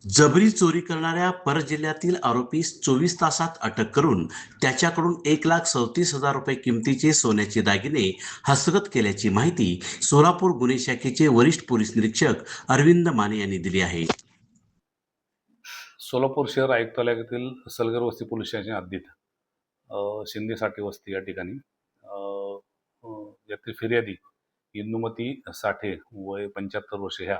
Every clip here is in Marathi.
जबरी चोरी करणाऱ्या परजिल्ह्यातील आरोपीस 24 तासात अटक करून त्याच्याकडून 1,37,000 रुपये किमतीचे सोन्याचे दागिने हस्तगत केल्याची माहिती सोलापूर गुन्हे शाखेचे वरिष्ठ पोलीस निरीक्षक अरविंद माने यांनी दिली आहे. सोलापूर शहर आयुक्तालयातील सलगर वस्ती पोलीस स्टेशन हद्दीत शिंदे साठे वस्ती या ठिकाणी यातील फिर्यादी इंदुमती साठे वय 75 वर्ष ह्या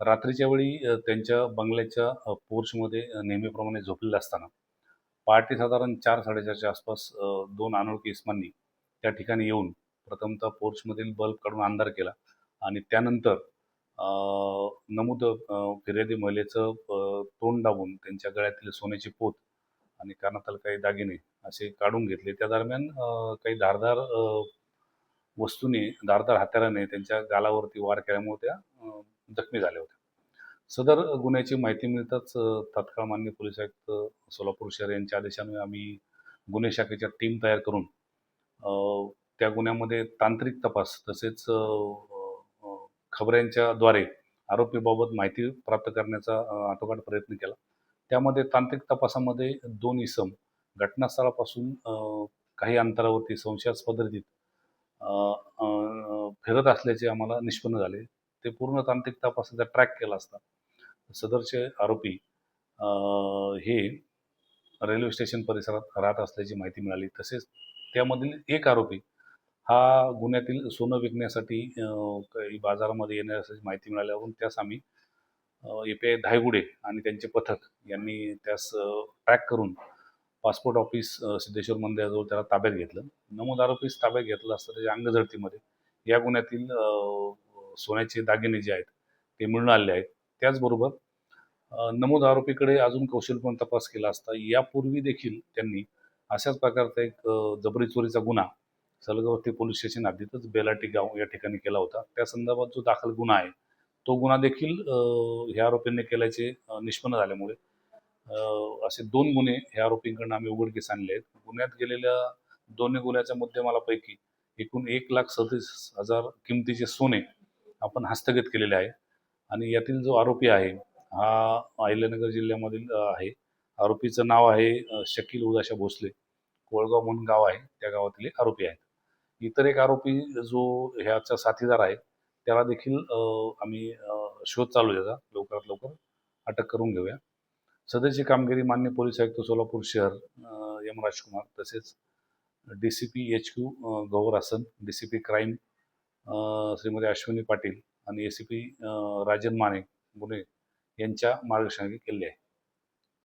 रात्रीच्या वेळी त्यांच्या बंगल्याच्या पोर्चमध्ये नेहमीप्रमाणे झोपलेल्या असताना पहाटे साधारण 4-4:30च्या आसपास दोन अनोळखी इस्मांनी त्या ठिकाणी येऊन प्रथमतः पोर्चमधील बल्ब काढून अंधार केला आणि त्यानंतर नमूद फिर्यादी महिलेचं तोंड दाबून त्यांच्या गळ्यातील सोन्याची पोत आणि कानातील काही दागिने असे काढून घेतले. त्या दरम्यान काही धारदार धारदार हत्याराने त्यांच्या गालावरती वार केल्यामुळे त्या जखमी झाल्या होत्या. सदर गुन्ह्याची माहिती मिळताच तात्काळ माननीय पोलीस आयुक्त सोलापूर शहर यांच्या आदेशाने आम्ही गुन्हे शाखेच्या टीम तयार करून त्या गुन्ह्यामध्ये तांत्रिक तपास तसेच खबऱ्यांच्या द्वारे आरोपीबाबत माहिती प्राप्त करण्याचा आटोकाट प्रयत्न केला. त्यामध्ये तांत्रिक तपासामध्ये 2 इसम घटनास्थळापासून काही अंतरावरती संशयास्पद रीतीत फिरत असल्याचे आम्हाला निष्पन्न झाले. ते पूर्ण तांत्रिक तपासाचा ट्रॅक केला असता सदरचे आरोपी हे रेल्वे स्टेशन परिसरात राहत असल्याची माहिती मिळाली. तसेच त्यामधील एक आरोपी हा गुन्ह्यातील सोनं विकण्यासाठी काही बाजारामध्ये येणार असल्याची माहिती मिळाल्यावरून त्यास आम्ही API धायगुडे आणि त्यांचे पथक यांनी त्यास ट्रॅक करून पासपोर्ट ऑफिस सिद्धेश्वर मंदिराजवळ त्याला ताब्यात घेतलं. नमूद आरोपीस ताब्यात घेतलं असतं त्याच्या अंगझडतीमध्ये या गुन्ह्यातील सोन्याचे दागिने जे आहेत ते मिळून आलेले आहेत. त्याचबरोबर नमूद आरोपीकडे अजून कौशलपूर्ण तपास केला असता यापूर्वी देखील त्यांनी अशाच प्रकारचा एक जबरी चोरीचा गुन्हा सलगवस्ती पोलीस स्टेशन हद्दीतच बेलाटी गाव या ठिकाणी केला होता. त्या संदर्भात जो दाखल गुन्हा आहे तो गुन्हा देखील ह्या आरोपींनी केल्याचे निष्पन्न झाल्यामुळे असे 2 गुन्हे ह्या आरोपींकडून आम्ही उघडकीस आणले आहेत. गुन्ह्यात गेलेल्या दोन्ही गुन्ह्याच्या मुद्देमालापैकी एकूण 1,37,000 किमतीचे सोने आपण हस्तगत केलेले आहे आणि यातील जो आरोपी आहे हा अहिल्यानगर जिल्ह्यामधील आहे. आरोपीचं नाव आहे शकील उदाशा भोसले, कोळगाव म्हणून गाव आहे, त्या गावातील एक आरोपी आहेत. इतर एक आरोपी जो ह्याचा साथीदार आहे त्याला देखील आम्ही शोध चालू आहे, त्याचा लवकरात लवकर अटक करून घेऊया. सदरची कामगिरी माननीय पोलीस आयुक्त सोलापूर शहर M. राजकुमार तसेच DCP HQ गौर हसन, DCP क्राईम श्रीमती अश्विनी पाटील आणि ACP राजन माने गुन्हे यांच्या मार्गदर्शनाखाली केले आहे.